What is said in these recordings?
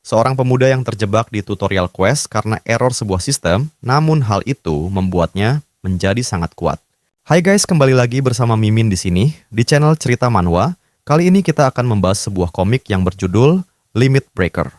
Seorang pemuda yang terjebak di tutorial quest karena error sebuah sistem, namun hal itu membuatnya menjadi sangat kuat. Hai guys, kembali lagi bersama Mimin di sini, di channel Cerita Manhwa. Kali ini kita akan membahas sebuah komik yang berjudul Limit Breaker.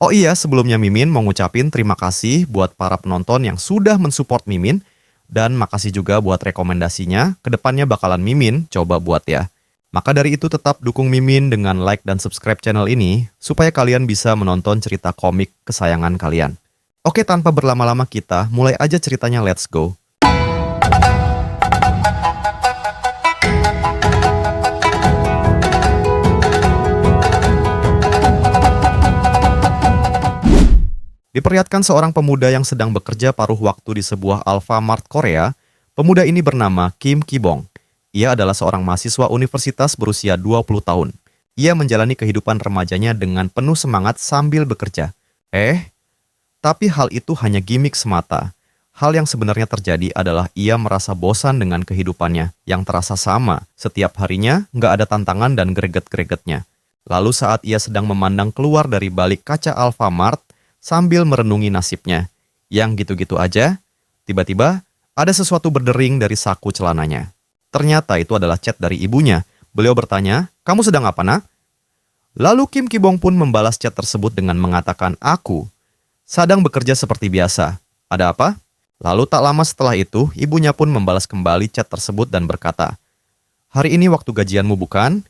Oh iya, sebelumnya Mimin mau ngucapin terima kasih buat para penonton yang sudah mensupport Mimin, dan makasih juga buat rekomendasinya, kedepannya bakalan Mimin coba buat ya. Maka dari itu tetap dukung Mimin dengan like dan subscribe channel ini, supaya kalian bisa menonton cerita komik kesayangan kalian. Oke, tanpa berlama-lama kita mulai aja ceritanya, let's go. Diperlihatkan seorang pemuda yang sedang bekerja paruh waktu di sebuah Alfamart Korea. Pemuda ini bernama Kim Ki-bong. Ia adalah seorang mahasiswa universitas berusia 20 tahun. Ia menjalani kehidupan remajanya dengan penuh semangat sambil bekerja. Tapi hal itu hanya gimik semata. Hal yang sebenarnya terjadi adalah ia merasa bosan dengan kehidupannya yang terasa sama. Setiap harinya nggak ada tantangan dan greget-gregetnya. Lalu saat ia sedang memandang keluar dari balik kaca Alfamart sambil merenungi nasibnya, yang gitu-gitu aja, tiba-tiba ada sesuatu berdering dari saku celananya. Ternyata itu adalah chat dari ibunya. Beliau bertanya, "Kamu sedang apa, nak?" Lalu Kim Ki-bong pun membalas chat tersebut dengan mengatakan, "Aku sedang bekerja seperti biasa. Ada apa?" Lalu tak lama setelah itu, ibunya pun membalas kembali chat tersebut dan berkata, "Hari ini waktu gajianmu bukan?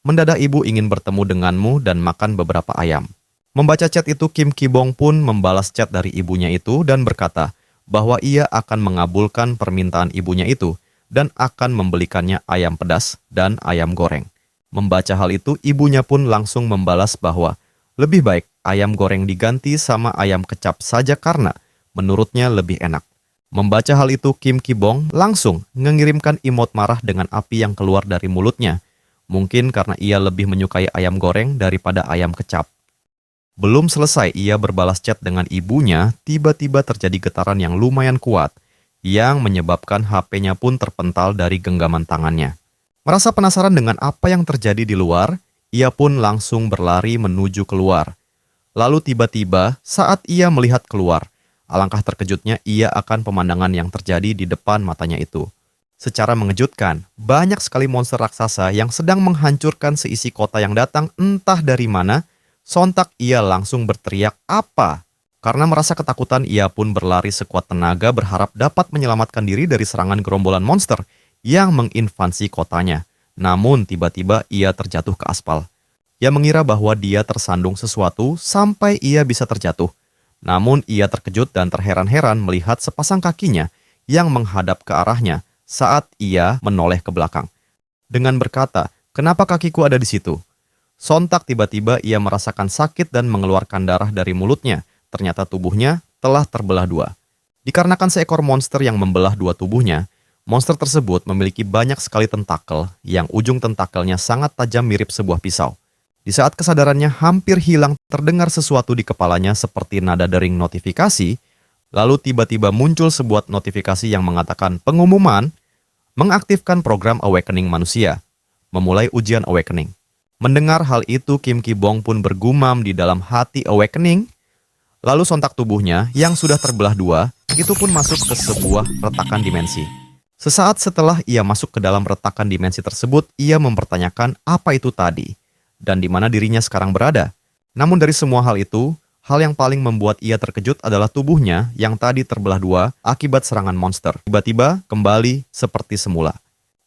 Mendadak ibu ingin bertemu denganmu dan makan beberapa ayam." Membaca chat itu, Kim Ki-bong pun membalas chat dari ibunya itu dan berkata bahwa ia akan mengabulkan permintaan ibunya itu dan akan membelikannya ayam pedas dan ayam goreng. Membaca hal itu, ibunya pun langsung membalas bahwa lebih baik ayam goreng diganti sama ayam kecap saja karena menurutnya lebih enak. Membaca hal itu, Kim Ki-bong langsung mengirimkan emot marah dengan api yang keluar dari mulutnya. Mungkin karena ia lebih menyukai ayam goreng daripada ayam kecap. Belum selesai ia berbalas chat dengan ibunya, tiba-tiba terjadi getaran yang lumayan kuat, yang menyebabkan HP-nya pun terpental dari genggaman tangannya. Merasa penasaran dengan apa yang terjadi di luar, ia pun langsung berlari menuju keluar. Lalu tiba-tiba saat ia melihat keluar, alangkah terkejutnya ia akan pemandangan yang terjadi di depan matanya itu. Secara mengejutkan, banyak sekali monster raksasa yang sedang menghancurkan seisi kota yang datang entah dari mana. Sontak ia langsung berteriak, "Apa?" Karena merasa ketakutan, ia pun berlari sekuat tenaga berharap dapat menyelamatkan diri dari serangan gerombolan monster yang menginvasi kotanya. Namun tiba-tiba ia terjatuh ke aspal. Ia mengira bahwa dia tersandung sesuatu sampai ia bisa terjatuh. Namun ia terkejut dan terheran-heran melihat sepasang kakinya yang menghadap ke arahnya saat ia menoleh ke belakang. Dengan berkata, "Kenapa kakiku ada di situ?" Sontak tiba-tiba ia merasakan sakit dan mengeluarkan darah dari mulutnya. Ternyata tubuhnya telah terbelah dua. Dikarenakan seekor monster yang membelah dua tubuhnya, monster tersebut memiliki banyak sekali tentakel yang ujung tentakelnya sangat tajam mirip sebuah pisau. Di saat kesadarannya hampir hilang, terdengar sesuatu di kepalanya seperti nada dering notifikasi, lalu tiba-tiba muncul sebuah notifikasi yang mengatakan pengumuman, mengaktifkan program Awakening manusia, memulai ujian Awakening. Mendengar hal itu, Kim Ki-bong pun bergumam di dalam hati Awakening. Lalu sontak tubuhnya yang sudah terbelah dua, itu pun masuk ke sebuah retakan dimensi. Sesaat setelah ia masuk ke dalam retakan dimensi tersebut, ia mempertanyakan apa itu tadi, dan di mana dirinya sekarang berada. Namun dari semua hal itu, hal yang paling membuat ia terkejut adalah tubuhnya yang tadi terbelah dua akibat serangan monster. Tiba-tiba kembali seperti semula.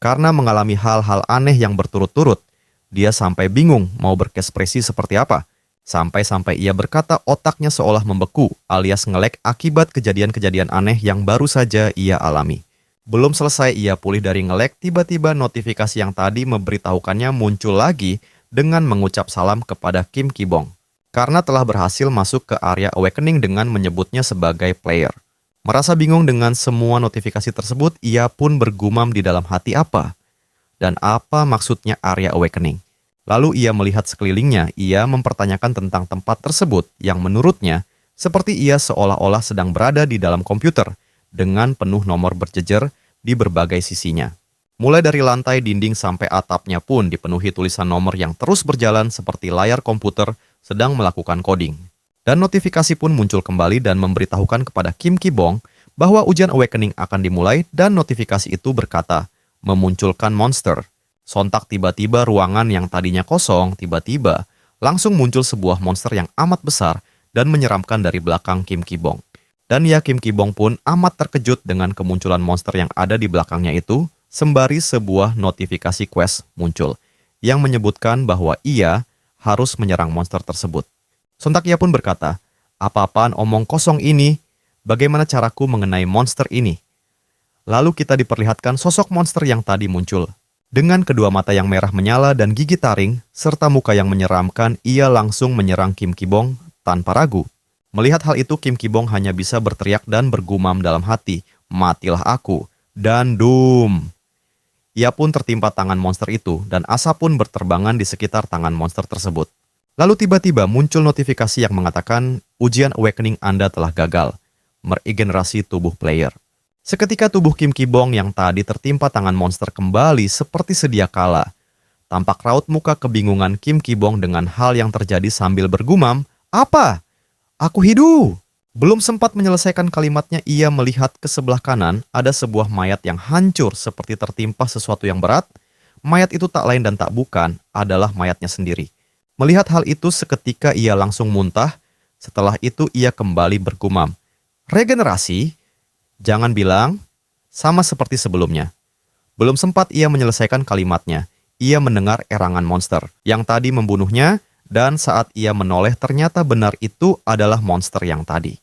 Karena mengalami hal-hal aneh yang berturut-turut, dia sampai bingung mau berekspresi seperti apa. Sampai-sampai ia berkata otaknya seolah membeku alias ngelek akibat kejadian-kejadian aneh yang baru saja ia alami. Belum selesai ia pulih dari ngelek, tiba-tiba notifikasi yang tadi memberitahukannya muncul lagi dengan mengucap salam kepada Kim Ki-bong. Karena telah berhasil masuk ke area Awakening dengan menyebutnya sebagai player. Merasa bingung dengan semua notifikasi tersebut, ia pun bergumam di dalam hati apa? Dan apa maksudnya area Awakening? Lalu ia melihat sekelilingnya, ia mempertanyakan tentang tempat tersebut yang menurutnya seperti ia seolah-olah sedang berada di dalam komputer dengan penuh nomor berjejer di berbagai sisinya. Mulai dari lantai, dinding, sampai atapnya pun dipenuhi tulisan nomor yang terus berjalan seperti layar komputer sedang melakukan coding. Dan notifikasi pun muncul kembali dan memberitahukan kepada Kim Ki-bong bahwa ujian Awakening akan dimulai dan notifikasi itu berkata, memunculkan monster. Sontak tiba-tiba ruangan yang tadinya kosong tiba-tiba langsung muncul sebuah monster yang amat besar dan menyeramkan dari belakang Kim Ki-bong. Dan ya Kim Ki-bong pun amat terkejut dengan kemunculan monster yang ada di belakangnya itu, sembari sebuah notifikasi quest muncul yang menyebutkan bahwa ia harus menyerang monster tersebut. Sontak ia pun berkata, "Apa-apaan omong kosong ini? Bagaimana caraku mengenai monster ini?" Lalu kita diperlihatkan sosok monster yang tadi muncul. Dengan kedua mata yang merah menyala dan gigi taring, serta muka yang menyeramkan, ia langsung menyerang Kim Ki-bong tanpa ragu. Melihat hal itu, Kim Ki-bong hanya bisa berteriak dan bergumam dalam hati, "Matilah aku!" Dan doom! Ia pun tertimpa tangan monster itu, dan asap pun berterbangan di sekitar tangan monster tersebut. Lalu tiba-tiba muncul notifikasi yang mengatakan ujian Awakening Anda telah gagal, meregenerasi tubuh player. Seketika tubuh Kim Ki-bong yang tadi tertimpa tangan monster kembali seperti sedia kala. Tampak raut muka kebingungan Kim Ki-bong dengan hal yang terjadi sambil bergumam, "Apa? Aku hidup!" Belum sempat menyelesaikan kalimatnya, ia melihat ke sebelah kanan ada sebuah mayat yang hancur seperti tertimpa sesuatu yang berat. Mayat itu tak lain dan tak bukan adalah mayatnya sendiri. Melihat hal itu seketika ia langsung muntah, setelah itu ia kembali bergumam, "Regenerasi? Jangan bilang sama seperti sebelumnya." Belum sempat ia menyelesaikan kalimatnya, ia mendengar erangan monster yang tadi membunuhnya, dan saat ia menoleh ternyata benar itu adalah monster yang tadi.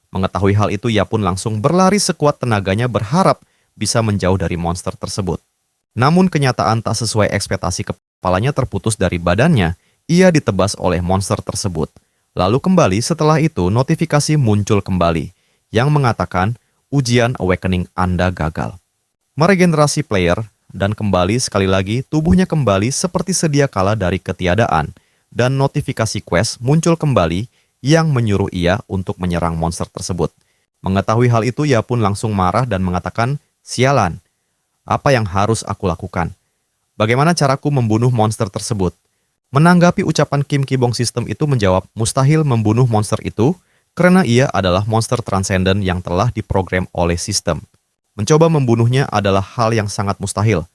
Mengetahui hal itu ia pun langsung berlari sekuat tenaganya berharap bisa menjauh dari monster tersebut. Namun kenyataan tak sesuai ekspektasi, kepalanya terputus dari badannya. Ia ditebas oleh monster tersebut. Lalu kembali setelah itu notifikasi muncul kembali yang mengatakan ujian Awakening Anda gagal. Meregenerasi player dan kembali sekali lagi tubuhnya kembali seperti sedia kala dari ketiadaan, dan notifikasi quest muncul kembali yang menyuruh ia untuk menyerang monster tersebut. Mengetahui hal itu ia pun langsung marah dan mengatakan, "Sialan, apa yang harus aku lakukan? Bagaimana caraku membunuh monster tersebut?" Menanggapi ucapan Kim Ki-bong, sistem itu menjawab mustahil membunuh monster itu karena ia adalah monster transenden yang telah diprogram oleh sistem. Mencoba membunuhnya adalah hal yang sangat mustahil.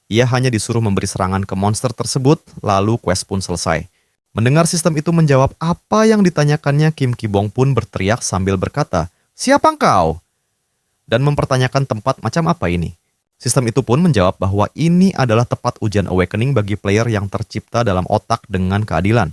Ia hanya disuruh memberi serangan ke monster tersebut, lalu quest pun selesai. Mendengar sistem itu menjawab apa yang ditanyakannya, Kim Ki-bong pun berteriak sambil berkata, "Siapa engkau?" Dan mempertanyakan tempat macam apa ini. Sistem itu pun menjawab bahwa ini adalah tepat ujian Awakening bagi player yang tercipta dalam otak dengan keadilan.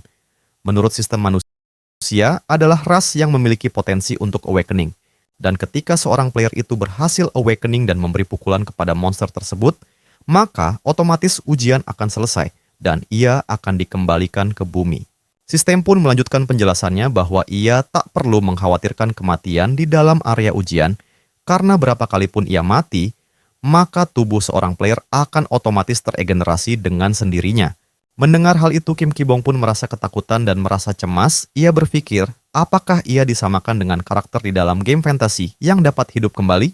Menurut sistem, manusia adalah ras yang memiliki potensi untuk Awakening. Dan ketika seorang player itu berhasil Awakening dan memberi pukulan kepada monster tersebut, maka otomatis ujian akan selesai dan ia akan dikembalikan ke bumi. Sistem pun melanjutkan penjelasannya bahwa ia tak perlu mengkhawatirkan kematian di dalam area ujian, karena berapa kali pun ia mati, maka tubuh seorang player akan otomatis teregenerasi dengan sendirinya. Mendengar hal itu, Kim Ki-bong pun merasa ketakutan dan merasa cemas. Ia berpikir, apakah ia disamakan dengan karakter di dalam game fantasi yang dapat hidup kembali?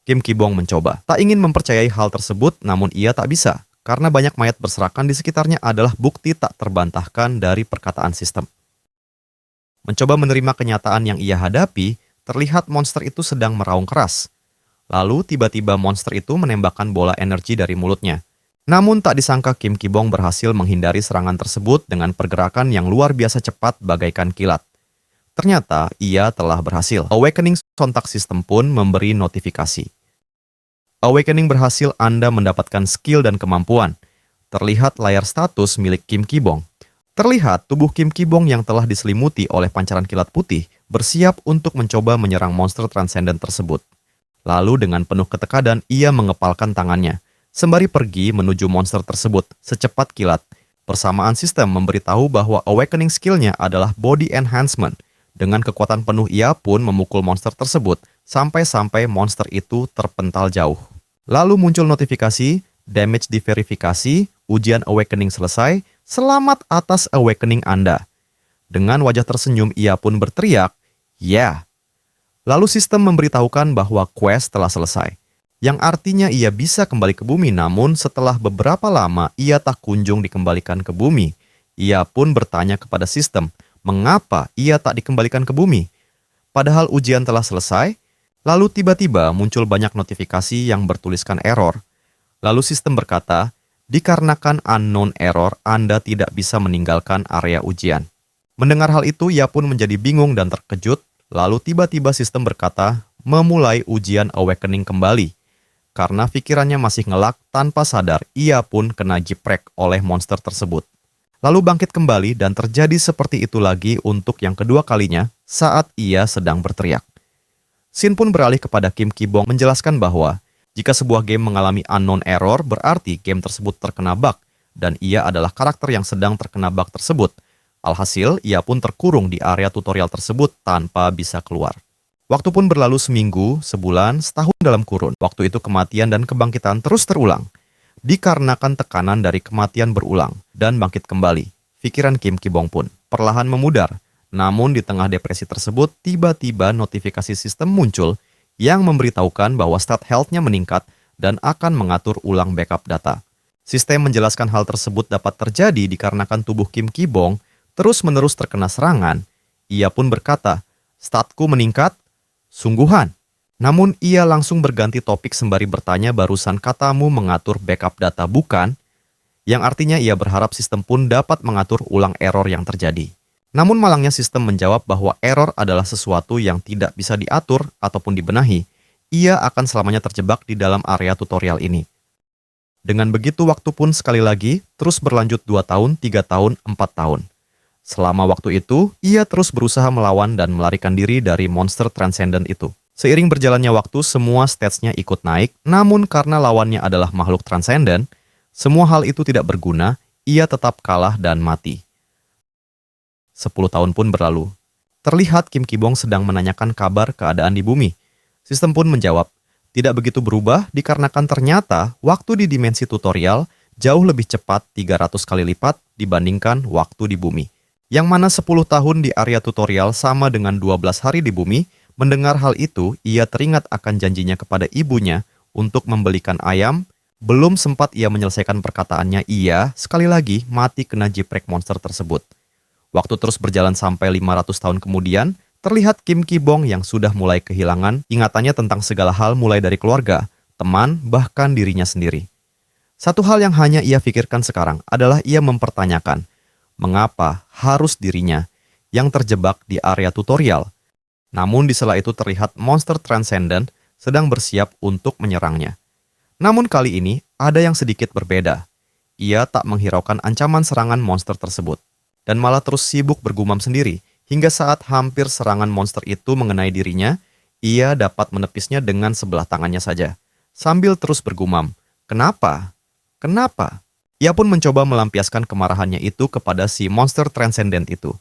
Kim Ki-bong mencoba. Tak ingin mempercayai hal tersebut, namun ia tak bisa. Karena banyak mayat berserakan di sekitarnya adalah bukti tak terbantahkan dari perkataan sistem. Mencoba menerima kenyataan yang ia hadapi, terlihat monster itu sedang meraung keras. Lalu tiba-tiba monster itu menembakkan bola energi dari mulutnya. Namun tak disangka Kim Ki-bong berhasil menghindari serangan tersebut dengan pergerakan yang luar biasa cepat bagaikan kilat. Ternyata ia telah berhasil. Awakening, sontak sistem pun memberi notifikasi. Awakening berhasil, Anda mendapatkan skill dan kemampuan. Terlihat layar status milik Kim Ki-bong. Terlihat tubuh Kim Ki-bong yang telah diselimuti oleh pancaran kilat putih bersiap untuk mencoba menyerang monster transenden tersebut. Lalu dengan penuh ketekadan ia mengepalkan tangannya, sembari pergi menuju monster tersebut secepat kilat. Persamaan sistem memberitahu bahwa Awakening skill-nya adalah Body Enhancement. Dengan kekuatan penuh ia pun memukul monster tersebut, sampai-sampai monster itu terpental jauh. Lalu muncul notifikasi, damage diverifikasi, ujian Awakening selesai, selamat atas Awakening Anda. Dengan wajah tersenyum ia pun berteriak, "Ya!" Lalu sistem memberitahukan bahwa quest telah selesai, yang artinya ia bisa kembali ke bumi. Namun setelah beberapa lama ia tak kunjung dikembalikan ke bumi. Ia pun bertanya kepada sistem, mengapa ia tak dikembalikan ke bumi. Padahal ujian telah selesai, lalu tiba-tiba muncul banyak notifikasi yang bertuliskan error. Lalu sistem berkata, dikarenakan unknown error, Anda tidak bisa meninggalkan area ujian. Mendengar hal itu, ia pun menjadi bingung dan terkejut, lalu tiba-tiba sistem berkata, memulai ujian awakening kembali. Karena pikirannya masih ngelak, tanpa sadar, ia pun kena jiprek oleh monster tersebut. Lalu bangkit kembali dan terjadi seperti itu lagi untuk yang kedua kalinya saat ia sedang berteriak. Shin pun beralih kepada Kim Ki-bong menjelaskan bahwa jika sebuah game mengalami unknown error, berarti game tersebut terkena bug, dan ia adalah karakter yang sedang terkena bug tersebut. Alhasil, ia pun terkurung di area tutorial tersebut tanpa bisa keluar. Waktu pun berlalu seminggu, sebulan, setahun dalam kurun. Waktu itu kematian dan kebangkitan terus terulang. Dikarenakan tekanan dari kematian berulang dan bangkit kembali, pikiran Kim Ki-bong pun perlahan memudar. Namun di tengah depresi tersebut, tiba-tiba notifikasi sistem muncul yang memberitahukan bahwa stat health-nya meningkat dan akan mengatur ulang backup data. Sistem menjelaskan hal tersebut dapat terjadi dikarenakan tubuh Kim Ki-bong terus-menerus terkena serangan. Ia pun berkata, statku meningkat, sungguhan. Namun ia langsung berganti topik sembari bertanya barusan katamu mengatur backup data bukan? Yang artinya ia berharap sistem pun dapat mengatur ulang error yang terjadi. Namun malangnya sistem menjawab bahwa error adalah sesuatu yang tidak bisa diatur ataupun dibenahi. Ia akan selamanya terjebak di dalam area tutorial ini. Dengan begitu waktu pun sekali lagi terus berlanjut 2 tahun, 3 tahun, 4 tahun. Selama waktu itu, ia terus berusaha melawan dan melarikan diri dari monster transcendent itu. Seiring berjalannya waktu, semua stats-nya ikut naik, namun karena lawannya adalah makhluk transcendent, semua hal itu tidak berguna, ia tetap kalah dan mati. 10 tahun pun berlalu. Terlihat Kim Ki-bong sedang menanyakan kabar keadaan di bumi. Sistem pun menjawab, tidak begitu berubah dikarenakan ternyata waktu di dimensi tutorial jauh lebih cepat 300 kali lipat dibandingkan waktu di bumi. Yang mana 10 tahun di area tutorial sama dengan 12 hari di bumi. Mendengar hal itu, ia teringat akan janjinya kepada ibunya untuk membelikan ayam. Belum sempat ia menyelesaikan perkataannya, ia sekali lagi mati kena jiprek monster tersebut. Waktu terus berjalan sampai 500 tahun kemudian, terlihat Kim Ki-bong yang sudah mulai kehilangan ingatannya tentang segala hal mulai dari keluarga, teman, bahkan dirinya sendiri. Satu hal yang hanya ia pikirkan sekarang adalah ia mempertanyakan, mengapa harus dirinya yang terjebak di area tutorial? Namun di sela itu terlihat monster transcendent sedang bersiap untuk menyerangnya. Namun kali ini ada yang sedikit berbeda. Ia tak menghiraukan ancaman serangan monster tersebut, dan malah terus sibuk bergumam sendiri, hingga saat hampir serangan monster itu mengenai dirinya, ia dapat menepisnya dengan sebelah tangannya saja, sambil terus bergumam, "Kenapa? Kenapa?" Ia pun mencoba melampiaskan kemarahannya itu kepada si monster transcendent itu.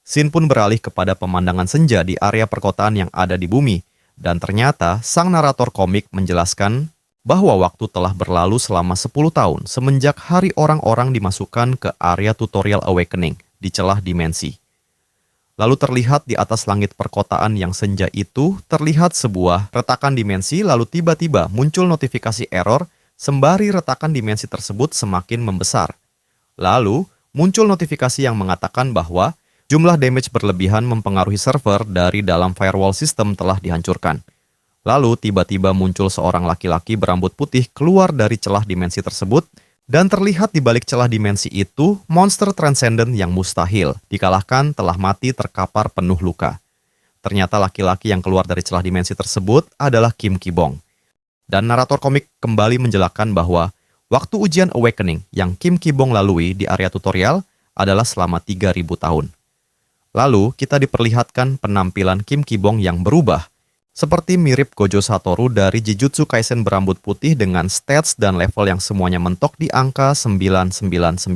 Shin pun beralih kepada pemandangan senja di area perkotaan yang ada di bumi, dan ternyata sang narator komik menjelaskan bahwa waktu telah berlalu selama 10 tahun semenjak hari orang-orang dimasukkan ke area tutorial awakening di celah dimensi. Lalu terlihat di atas langit perkotaan yang senja itu terlihat sebuah retakan dimensi, lalu tiba-tiba muncul notifikasi error sembari retakan dimensi tersebut semakin membesar. Lalu muncul notifikasi yang mengatakan bahwa jumlah damage berlebihan mempengaruhi server dari dalam firewall system telah dihancurkan. Lalu tiba-tiba muncul seorang laki-laki berambut putih keluar dari celah dimensi tersebut, dan terlihat di balik celah dimensi itu monster transcendent yang mustahil dikalahkan telah mati terkapar penuh luka. Ternyata laki-laki yang keluar dari celah dimensi tersebut adalah Kim Ki-bong. Dan narator komik kembali menjelaskan bahwa waktu ujian awakening yang Kim Ki-bong lalui di area tutorial adalah selama 3000 tahun. Lalu kita diperlihatkan penampilan Kim Ki-bong yang berubah, seperti mirip Gojo Satoru dari Jujutsu Kaisen berambut putih dengan stats dan level yang semuanya mentok di angka 999.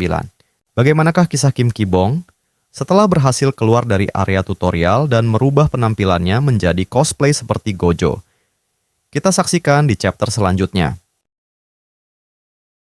Bagaimanakah kisah Kim Ki-bong? Setelah berhasil keluar dari area tutorial dan merubah penampilannya menjadi cosplay seperti Gojo. Kita saksikan di chapter selanjutnya.